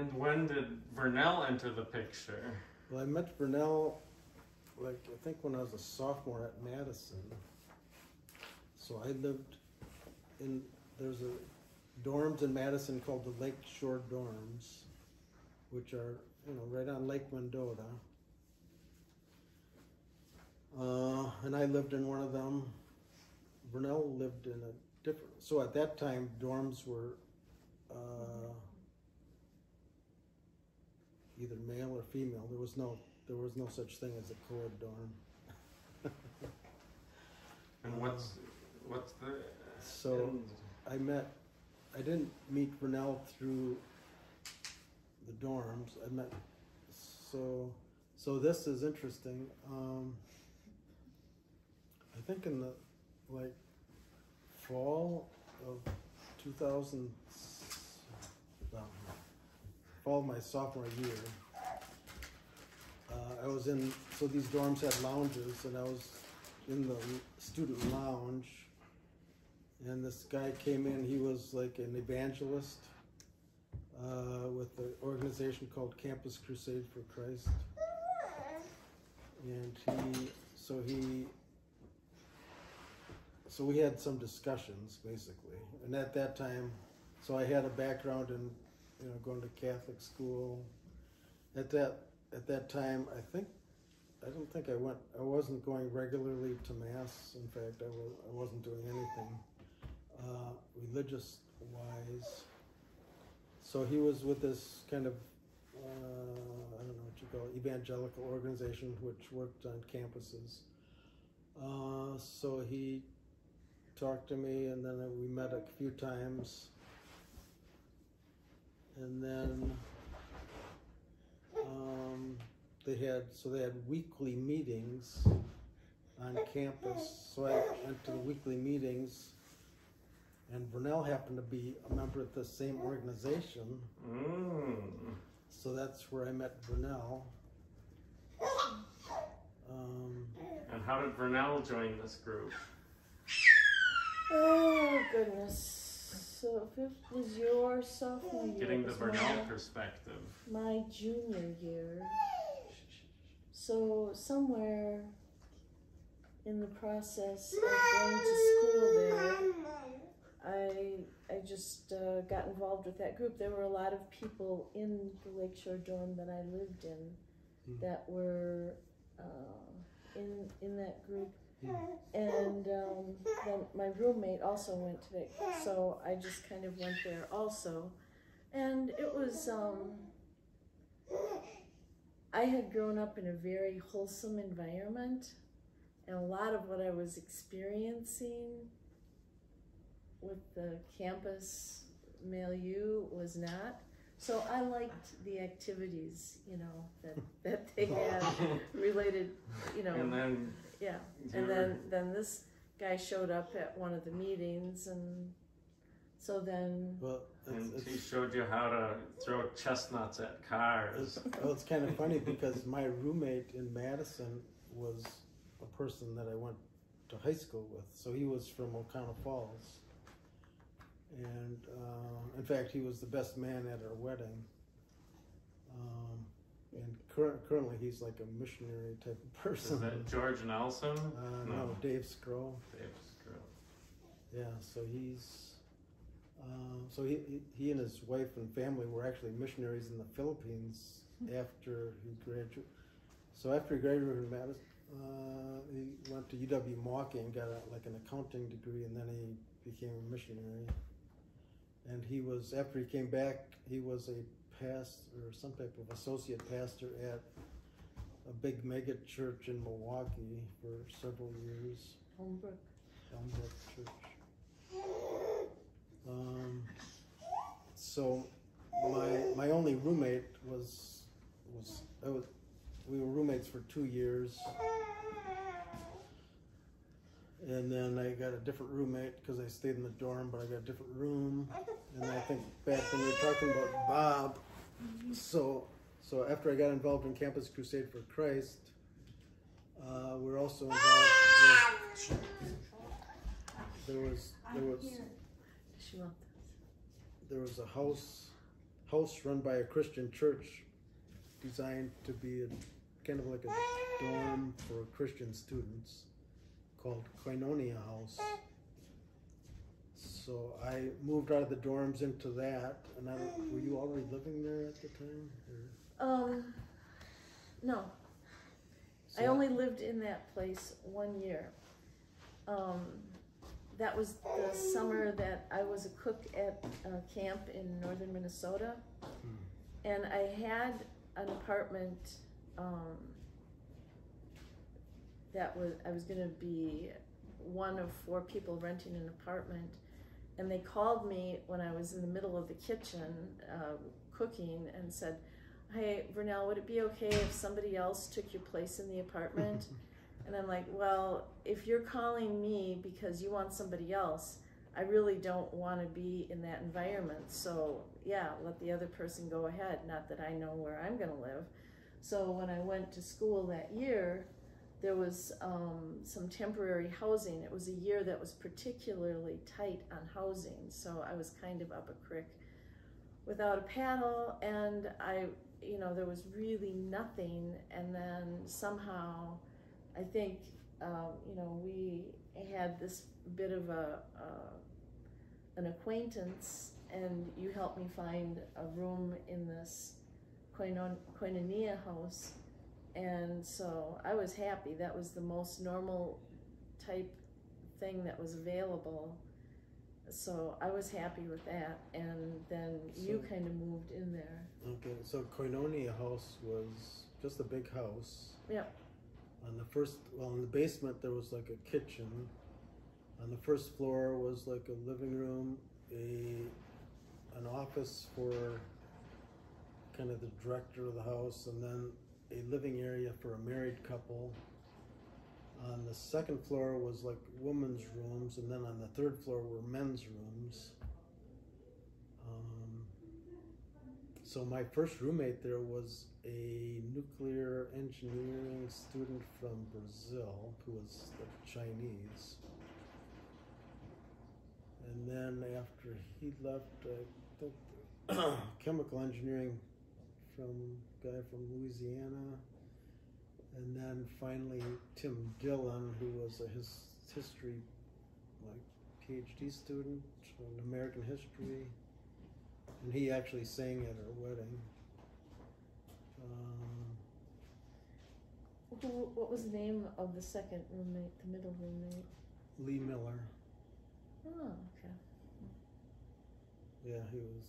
And when did Vernell enter the picture? Well, I met Vernell, like, I think when I was a sophomore at Madison. So I lived in, there's a dorms in Madison called the Lake Shore Dorms, which are, you know, right on Lake Mendota. And I lived in one of them. Vernell lived in a different, so at that time dorms were either male or female. There was no such thing as a co-ed dorm. And what's the so I didn't meet Vernell through the dorms. I met, so this is interesting. I think in the fall of 2000, fall of my sophomore year, I was in, so these dorms had lounges, and I was in the student lounge, and this guy came in. He was like an evangelist with the organization called Campus Crusade for Christ, and so we had some discussions, basically. And at that time, so I had a background in, you know, going to Catholic school. At that time, I wasn't going regularly to Mass. In fact, I wasn't doing anything religious-wise. So he was with this kind of, I don't know what you call it, evangelical organization which worked on campuses. So he talked to me, and then we met a few times, and then they had weekly meetings on campus. So I went to the weekly meetings, and Vernell happened to be a member of the same organization. So that's where I met Vernell. And how did Vernell join this group? Oh, goodness. So if it was your sophomore year, Getting the Vernell perspective. my junior year. So somewhere in the process of going to school there, I just got involved with that group. There were a lot of people in the Lakeshore dorm that I lived in that were in that group. And then my roommate also went to that, so I just kind of went there also. And it was, I had grown up in a very wholesome environment, and a lot of what I was experiencing with the campus milieu was not. So I liked the activities, you know, that they had related, you know. And then yeah, and then this guy showed up at one of the meetings, and so then. Well, and he showed you how to throw chestnuts at cars. It's kind of funny because my roommate in Madison was a person that I went to high school with. So he was from O'Connell Falls. And in fact, he was the best man at our wedding. And currently he's like a missionary type of person. Is that George Nelson? No, Dave Scroll. Dave Scroll. Yeah, so he's, so he and his wife and family were actually missionaries in the Philippines after he graduated. So after he graduated from Madison, he went to UW-Milwaukee and got like an accounting degree, and then he became a missionary. And he was, after he came back, he was a pastor or some type of associate pastor at a big mega church in Milwaukee for several years. Elmbrook Church. So my only roommate we were roommates for 2 years. And then I got a different roommate because I stayed in the dorm, but I got a different room. And I think back when we were talking about Bob, so after I got involved in Campus Crusade for Christ, we're also involved with, there was a house run by a Christian church designed to be kind of like a dorm for Christian students called Koinonia House. So I moved out of the dorms into that, and were you already living there at the time? Or? No. So I only lived in that place 1 year. That was the summer that I was a cook at a camp in northern Minnesota. And I had an apartment I was gonna be one of 4 people renting an apartment. And they called me when I was in the middle of the kitchen cooking and said, "Hey, Vernell, would it be okay if somebody else took your place in the apartment?" And I'm like, "Well, if you're calling me because you want somebody else, I really don't want to be in that environment. So yeah, let the other person go ahead. Not that I know where I'm going to live." So when I went to school that year, there was some temporary housing. It was a year that was particularly tight on housing. So I was kind of up a creek without a paddle, and there was really nothing. And then somehow, I think, we had this bit of an acquaintance, and you helped me find a room in this Koinonia house. And so I was happy. That was the most normal type thing that was available. So I was happy with that. And then you kind of moved in there. Okay, so Koinonia House was just a big house. Yep. In the basement there was like a kitchen. On the first floor was like a living room, an office for kind of the director of the house, and then a living area for a married couple. On the second floor was like women's rooms, and then on the third floor were men's rooms. So my first roommate there was a nuclear engineering student from Brazil who was like Chinese. And then after he left, I think chemical engineering guy from Louisiana. And then finally Tim Dillon, who was a history PhD student in American history. And he actually sang at our wedding. What was the name of the second roommate, the middle roommate? Lee Miller. Oh, okay. Yeah, he was.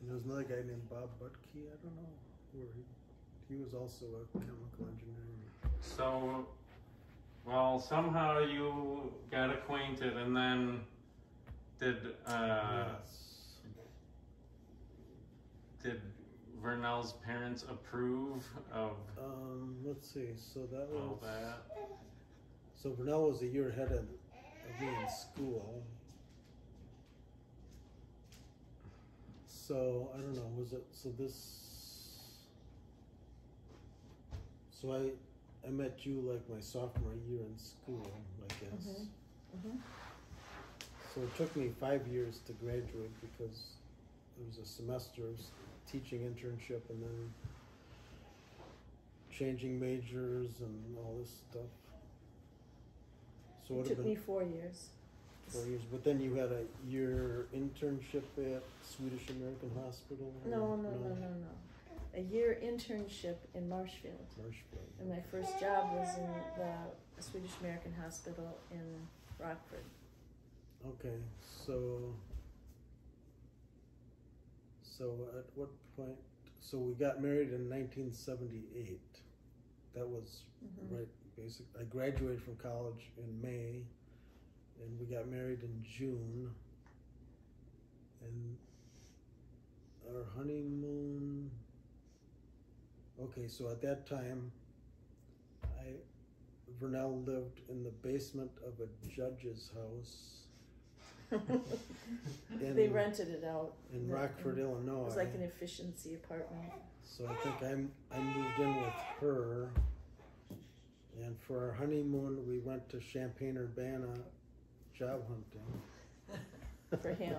And there was another guy named Bob Butke, I don't know where he was also a chemical engineer. So, well, somehow you got acquainted, and then did Vernell's parents approve of let's see, so that all was that? So Vernell was a year ahead of me in school. So I don't know, so I met you like my sophomore year in school, I guess. Mm-hmm. So it took me 5 years to graduate because there was a semester of teaching internship and then changing majors and all this stuff. So It took me 4 years. 4 years, but then you had a year internship at Swedish American Hospital? No. A year internship in Marshfield. And my first job was in the Swedish American Hospital in Rockford. Okay, so at what point, so we got married in 1978. That was right, basic. I graduated from college in May, and we got married in June. And our honeymoon, okay, so at that time, Vernell lived in the basement of a judge's house. They rented it out. In Rockford, Illinois. It was like an efficiency apartment. So I think I moved in with her, and for our honeymoon we went to Champaign-Urbana job hunting. For him.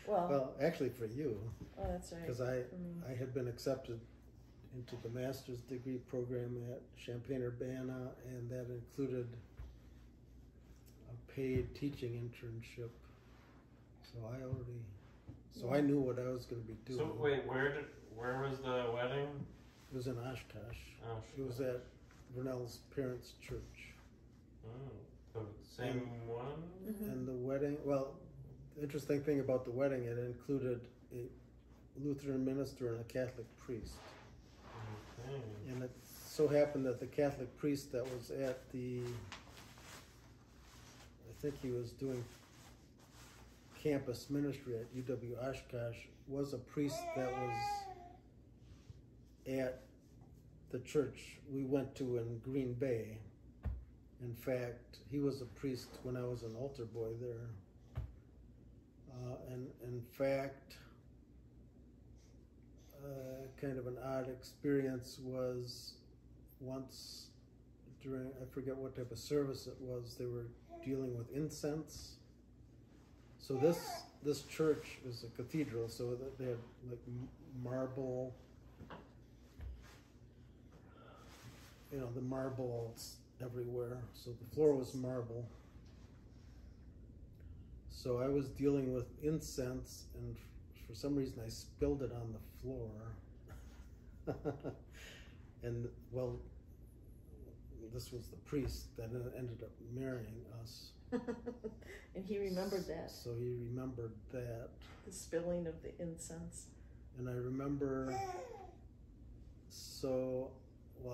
Well, Well, actually for you, oh, that's right. because For me. I had been accepted into the master's degree program at Champaign-Urbana, and that included a paid teaching internship. So I knew what I was going to be doing. So wait, where was the wedding? It was in Oshkosh. Oh, It was at Vernell's parents' church. Oh, the same one? Mhm. And the wedding, well, the interesting thing about the wedding, it included a Lutheran minister and a Catholic priest. Okay. And it so happened that the Catholic priest that was at I think he was doing campus ministry at UW Oshkosh, was a priest that was at the church we went to in Green Bay. In fact, he was a priest when I was an altar boy there. And in fact, kind of an odd experience was once during, I forget what type of service it was, they were dealing with incense. So this church is a cathedral, so they had like marble, the marbles everywhere. So the floor was marble. So I was dealing with incense, and for some reason I spilled it on the floor. And well, this was the priest that ended up marrying us. And he remembered that. So he remembered that. The spilling of the incense. And I remember,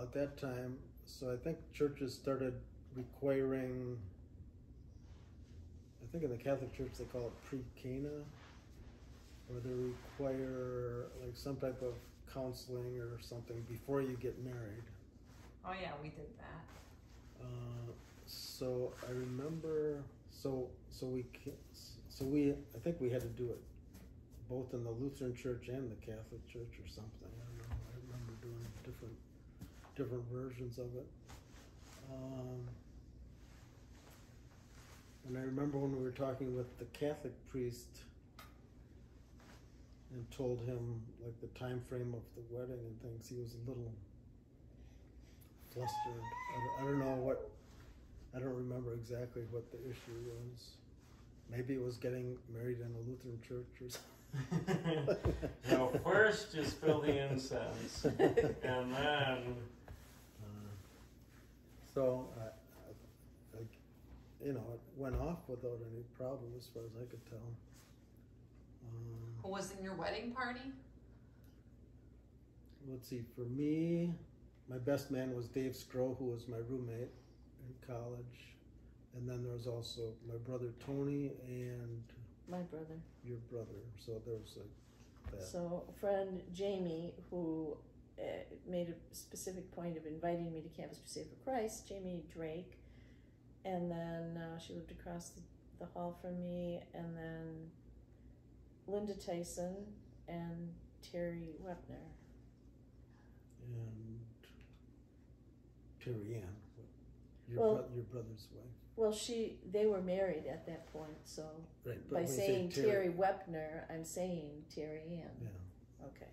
at that time, so I think churches started requiring, I think in the Catholic Church they call it pre-Cana, or they require like some type of counseling or something before you get married. Oh yeah, we did that. So I remember, I think we had to do it both in the Lutheran Church and the Catholic Church or something. I don't know. I remember doing different versions of it. And I remember when we were talking with the Catholic priest and told him like the time frame of the wedding and things, he was a little flustered. I don't know I don't remember exactly what the issue was. Maybe it was getting married in a Lutheran church or something. No, first you spill the incense, and then. It went off without any problem as far as I could tell. Who was in your wedding party? Let's see, for me, my best man was Dave Scrow, who was my roommate in college. And then there was also my brother Tony and My brother. your brother. So there was like that. So friend Jamie, who made a specific point of inviting me to Campus Crusade for Christ, Jamie Drake, and then she lived across the hall from me, and then Linda Tyson and Terry Wepner. And Terry Ann, your brother's wife. Well, they were married at that point, so Right, but by when you saying say Terry Wepner, I'm saying Terry Ann. Yeah. Okay.